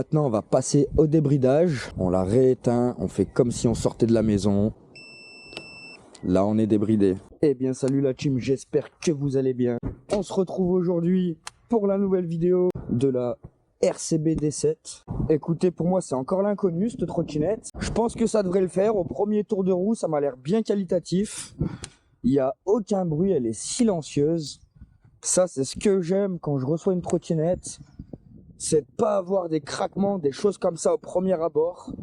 Maintenant, on va passer au débridage. On la rééteint, on fait comme si on sortait de la maison. Là, on est débridé. Eh bien, salut la team, j'espère que vous allez bien. On se retrouve aujourd'hui pour la nouvelle vidéo de la RCB D7. Écoutez, pour moi, c'est encore l'inconnu, cette trottinette. Je pense que ça devrait le faire. Au premier tour de roue, ça m'a l'air bien qualitatif. Il n'y a aucun bruit, elle est silencieuse. Ça, c'est ce que j'aime quand je reçois une trottinette. C'est de pas avoir des craquements, des choses comme ça au premier abord.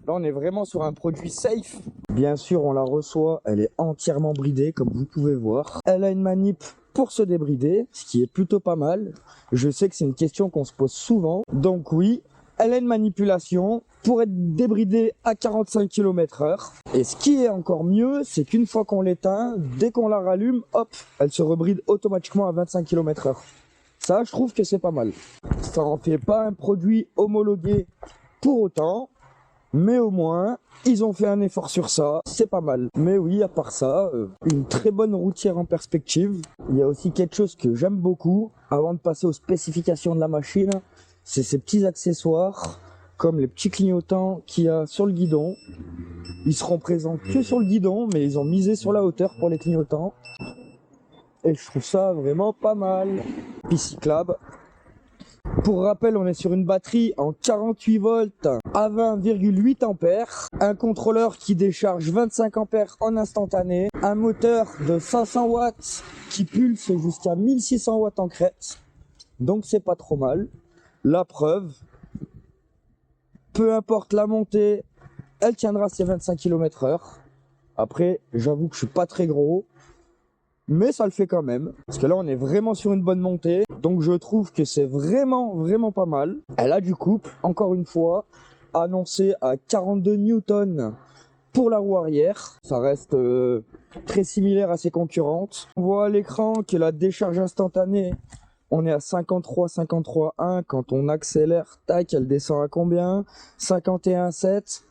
Là, on est vraiment sur un produit safe. Bien sûr, on la reçoit, elle est entièrement bridée, comme vous pouvez voir. Elle a une manip pour se débrider, ce qui est plutôt pas mal. Je sais que c'est une question qu'on se pose souvent. Donc oui, elle a une manipulation pour être débridée à 45 km/h. Et ce qui est encore mieux, c'est qu'une fois qu'on l'éteint, dès qu'on la rallume, hop, elle se rebride automatiquement à 25 km/h. Ça, je trouve que c'est pas mal. Ça en fait pas un produit homologué pour autant, mais au moins, ils ont fait un effort sur ça, c'est pas mal. Mais oui, à part ça, une très bonne routière en perspective. Il y a aussi quelque chose que j'aime beaucoup, avant de passer aux spécifications de la machine, c'est ces petits accessoires, comme les petits clignotants qu'il y a sur le guidon. Ils seront présents que sur le guidon, mais ils ont misé sur la hauteur pour les clignotants. Et je trouve ça vraiment pas mal. Piste cyclable. Pour rappel, on est sur une batterie en 48 volts à 20,8 ampères, un contrôleur qui décharge 25 ampères en instantané, un moteur de 500 watts qui pulse jusqu'à 1600 watts en crête, donc c'est pas trop mal. La preuve, peu importe la montée, elle tiendra ses 25 km/h. Après, j'avoue que je suis pas très gros, mais ça le fait quand même, parce que là on est vraiment sur une bonne montée, donc je trouve que c'est vraiment pas mal. Elle a du couple, encore une fois, annoncé à 42 newtons pour la roue arrière. Ça reste très similaire à ses concurrentes. On voit à l'écran que la décharge instantanée, on est à 53,1. Quand on accélère, tac, elle descend à combien? 51,7.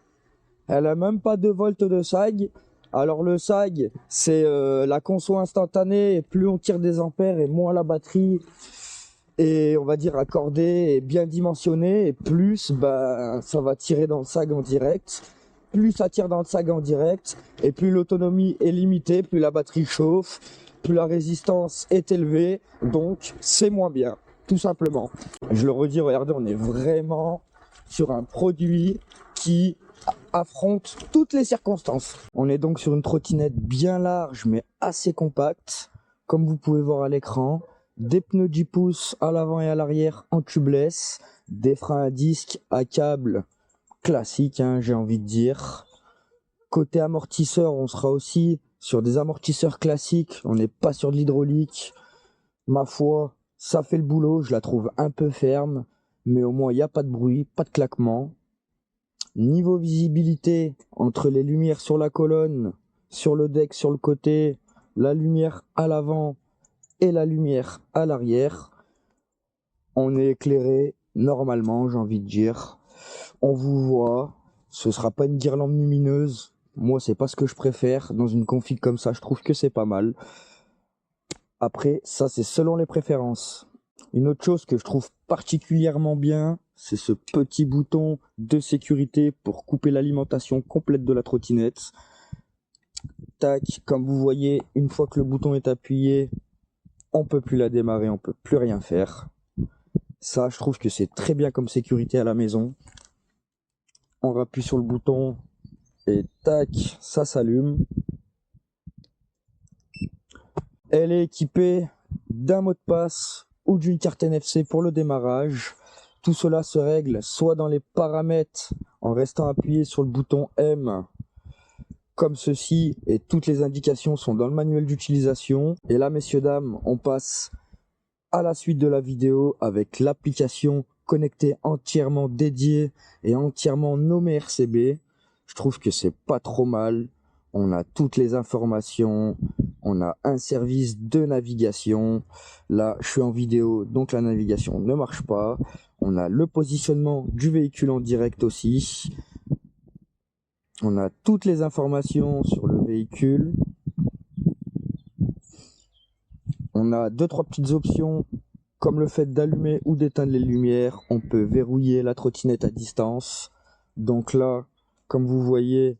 Elle a même pas 2 volts de sag. Alors le sag, c'est la conso instantanée, et plus on tire des ampères et moins la batterie est, on va dire, accordée et bien dimensionnée, et plus ça va tirer dans le sag en direct. Plus ça tire dans le sag en direct, et plus l'autonomie est limitée, plus la batterie chauffe, plus la résistance est élevée, donc c'est moins bien, tout simplement. Je le redis, regardez, on est vraiment sur un produit qui affronte toutes les circonstances. On est donc sur une trottinette bien large mais assez compacte, comme vous pouvez voir à l'écran. Des pneus 10 pouces à l'avant et à l'arrière en tubeless, des freins à disque à câble classique, hein, j'ai envie de dire. Côté amortisseur, on sera aussi sur des amortisseurs classiques, on n'est pas sur de l'hydraulique. Ma foi, ça fait le boulot, je la trouve un peu ferme, mais au moins il n'y a pas de bruit, pas de claquement. Niveau visibilité, entre les lumières sur la colonne, sur le deck, sur le côté, la lumière à l'avant et la lumière à l'arrière, on est éclairé normalement, j'ai envie de dire. On vous voit, ce sera pas une guirlande lumineuse. Moi, c'est pas ce que je préfère. Dans une config comme ça, je trouve que c'est pas mal. Après, ça, c'est selon les préférences. Une autre chose que je trouve particulièrement bien, c'est ce petit bouton de sécurité pour couper l'alimentation complète de la trottinette. Tac, comme vous voyez, une fois que le bouton est appuyé, on peut plus la démarrer, on peut plus rien faire. Ça, je trouve que c'est très bien comme sécurité à la maison. On appuie sur le bouton et tac, ça s'allume. Elle est équipée d'un mot de passe ou d'une carte NFC pour le démarrage. Tout cela se règle soit dans les paramètres en restant appuyé sur le bouton M comme ceci, et toutes les indications sont dans le manuel d'utilisation. Et là, messieurs dames, on passe à la suite de la vidéo avec l'application connectée entièrement dédiée et entièrement nommée RCB. Je trouve que c'est pas trop mal. On a toutes les informations, on a un service de navigation. Là, je suis en vidéo, donc la navigation ne marche pas. On a le positionnement du véhicule en direct aussi. On a toutes les informations sur le véhicule. On a 2-3 petites options Comme le fait d'allumer ou d'éteindre les lumières, on peut verrouiller la trottinette à distance. Donc là, comme vous voyez,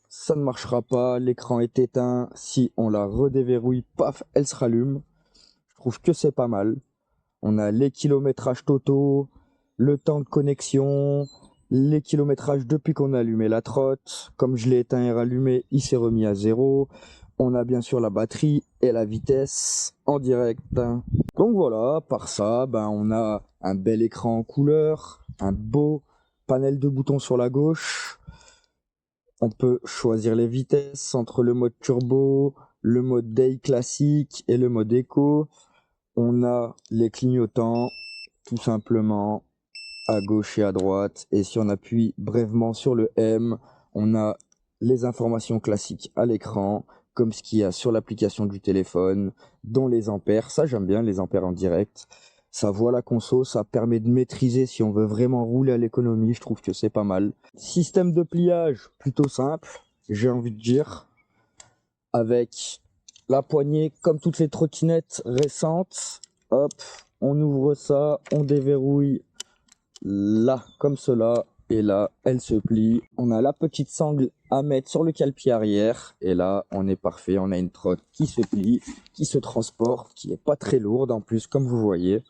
ça ne marchera pas, l'écran est éteint. Si on la redéverrouille, paf, elle se rallume. Je trouve que c'est pas mal. On a les kilométrages totaux, le temps de connexion, les kilométrages depuis qu'on a allumé la trotte. Comme je l'ai éteint et rallumé, il s'est remis à 0. On a bien sûr la batterie et la vitesse en direct. Donc voilà, par ça, on a un bel écran en couleur, un beau panel de boutons sur la gauche. On peut choisir les vitesses entre le mode turbo, le mode day classique et le mode éco. On a les clignotants, tout simplement, à gauche et à droite. Et si on appuie brièvement sur le M, on a les informations classiques à l'écran, comme ce qu'il y a sur l'application du téléphone, dont les ampères. Ça, j'aime bien, les ampères en direct. Ça voit la conso, ça permet de maîtriser si on veut vraiment rouler à l'économie. Je trouve que c'est pas mal. Système de pliage plutôt simple, j'ai envie de dire, avec la poignée comme toutes les trottinettes récentes. Hop, on ouvre ça, on déverrouille là comme cela, et là elle se plie. On a la petite sangle à mettre sur le cale-pied arrière, et là on est parfait. On a une trotte qui se plie, qui se transporte, qui est pas très lourde en plus, comme vous voyez.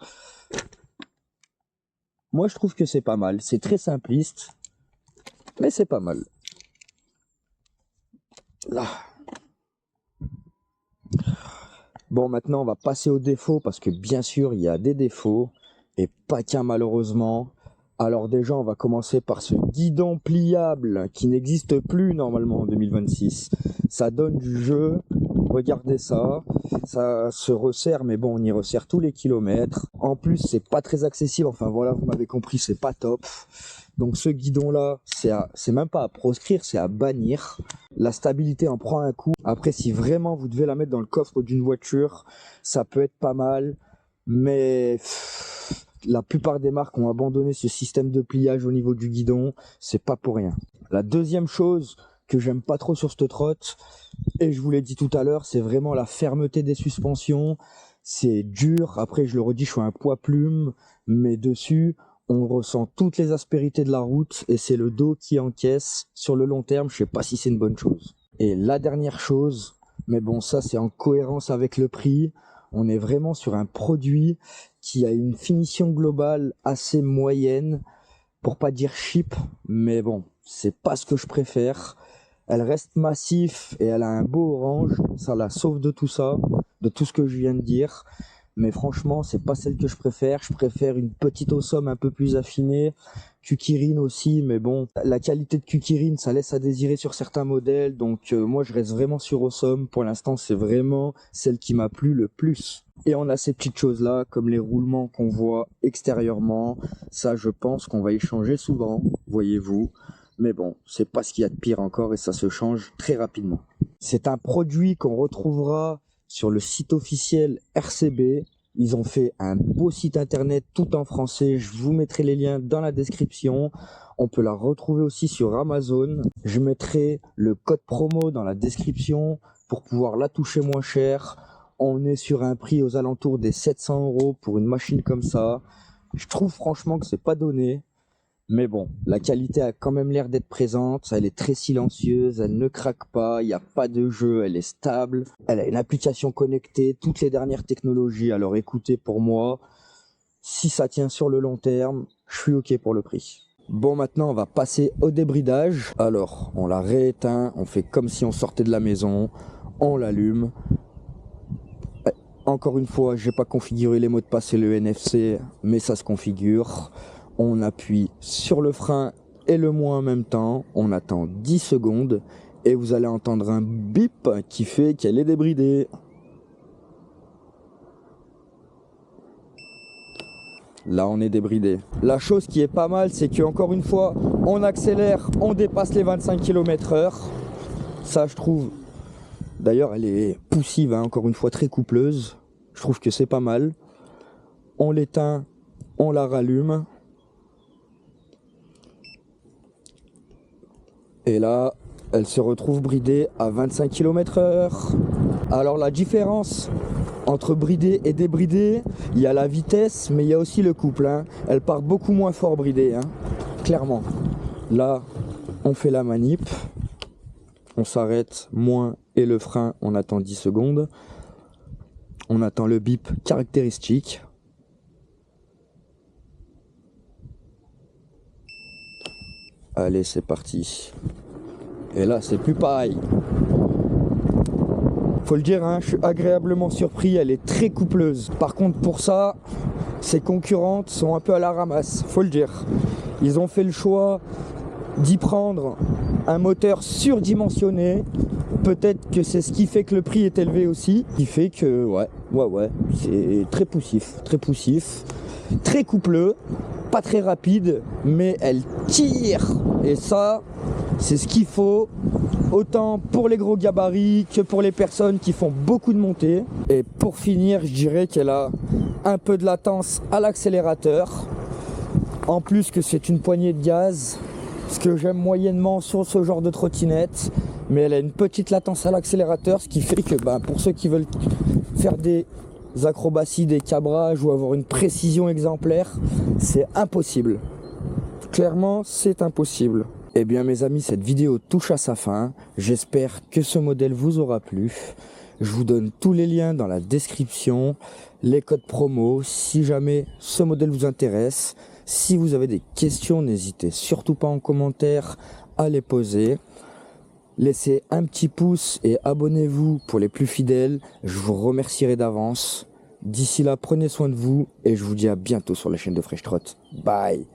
Moi je trouve que c'est pas mal, c'est très simpliste, mais c'est pas mal. Là. Bon, maintenant on va passer aux défauts, parce que bien sûr il y a des défauts, et pas qu'un malheureusement. Alors déjà on va commencer par ce guidon pliable qui n'existe plus normalement en 2026. Ça donne du jeu, regardez ça, ça se resserre, mais bon on y resserre tous les kilomètres. En plus c'est pas très accessible, enfin voilà, vous m'avez compris, c'est pas top. Donc ce guidon là, c'est même pas à proscrire, c'est à bannir. La stabilité en prend un coup. Après si vraiment vous devez la mettre dans le coffre d'une voiture, ça peut être pas mal, mais la plupart des marques ont abandonné ce système de pliage au niveau du guidon, c'est pas pour rien. La deuxième chose que j'aime pas trop sur cette trotte, et je vous l'ai dit tout à l'heure, c'est vraiment la fermeté des suspensions. C'est dur, après je le redis, je suis un poids plume, mais dessus, on ressent toutes les aspérités de la route, et c'est le dos qui encaisse. Sur le long terme, je sais pas si c'est une bonne chose. Et la dernière chose, mais bon ça c'est en cohérence avec le prix, on est vraiment sur un produit qui a une finition globale assez moyenne, pour pas dire cheap, mais bon, c'est pas ce que je préfère. Elle reste massif et elle a un beau orange, ça la sauve de tout ça, de tout ce que je viens de dire. Mais franchement, c'est pas celle que je préfère. Je préfère une petite Awesome un peu plus affinée. Kukirin aussi, mais bon, la qualité de Kukirin, ça laisse à désirer sur certains modèles. Donc moi, je reste vraiment sur Awesome. Pour l'instant, c'est vraiment celle qui m'a plu le plus. Et on a ces petites choses-là, comme les roulements qu'on voit extérieurement. Ça, je pense qu'on va y changer souvent, voyez-vous. Mais bon, c'est pas ce qu'il y a de pire encore et ça se change très rapidement. C'est un produit qu'on retrouvera sur le site officiel RCB. Ils ont fait un beau site internet tout en français. Je vous mettrai les liens dans la description. On peut la retrouver aussi sur Amazon. Je mettrai le code promo dans la description pour pouvoir la toucher moins cher. On est sur un prix aux alentours des 700 € pour une machine comme ça. Je trouve franchement que c'est pas donné. Mais bon, la qualité a quand même l'air d'être présente, elle est très silencieuse, elle ne craque pas, il n'y a pas de jeu, elle est stable, elle a une application connectée, toutes les dernières technologies. Alors écoutez, pour moi, si ça tient sur le long terme, je suis ok pour le prix. Bon, maintenant on va passer au débridage. Alors, on la rééteint, on fait comme si on sortait de la maison, on l'allume. Encore une fois, j'ai pas configuré les mots de passe et le NFC, mais ça se configure. On appuie sur le frein et le moins en même temps, on attend 10 secondes et vous allez entendre un bip qui fait qu'elle est débridée. Là on est débridé. La chose qui est pas mal, c'est que encore une fois, on accélère, on dépasse les 25 km/h. Ça je trouve, d'ailleurs elle est poussive, hein, encore une fois très coupleuse. Je trouve que c'est pas mal. On l'éteint, on la rallume. Et là, elle se retrouve bridée à 25 km/h. Alors la différence Entre bridée et débridée, il y a la vitesse, mais il y a aussi le couple. Hein. Elle part beaucoup moins fort bridée, hein. Clairement. Là, on fait la manip. On s'arrête, moins et le frein, on attend 10 secondes. On attend le bip caractéristique. Allez, c'est parti. Et là, c'est plus pareil. Faut le dire, hein, je suis agréablement surpris, elle est très coupleuse. Par contre, pour ça, ses concurrentes sont un peu à la ramasse, faut le dire. Ils ont fait le choix d'y prendre un moteur surdimensionné. Peut-être que c'est ce qui fait que le prix est élevé aussi. Qui fait que, ouais, c'est très poussif, très coupleux, pas très rapide, mais elle tire. Et ça, c'est ce qu'il faut, autant pour les gros gabarits que pour les personnes qui font beaucoup de montées. Et pour finir, je dirais qu'elle a un peu de latence à l'accélérateur. En plus que c'est une poignée de gaz, ce que j'aime moyennement sur ce genre de trottinette. Mais elle a une petite latence à l'accélérateur, ce qui fait que pour ceux qui veulent faire des acrobaties, des cabrages ou avoir une précision exemplaire, c'est impossible. Clairement, c'est impossible. Eh bien mes amis, cette vidéo touche à sa fin. J'espère que ce modèle vous aura plu. Je vous donne tous les liens dans la description, les codes promo, si jamais ce modèle vous intéresse. Si vous avez des questions, n'hésitez surtout pas en commentaire à les poser. Laissez un petit pouce et abonnez-vous pour les plus fidèles. Je vous remercierai d'avance. D'ici là, prenez soin de vous et je vous dis à bientôt sur la chaîne de Fresh Trot. Bye.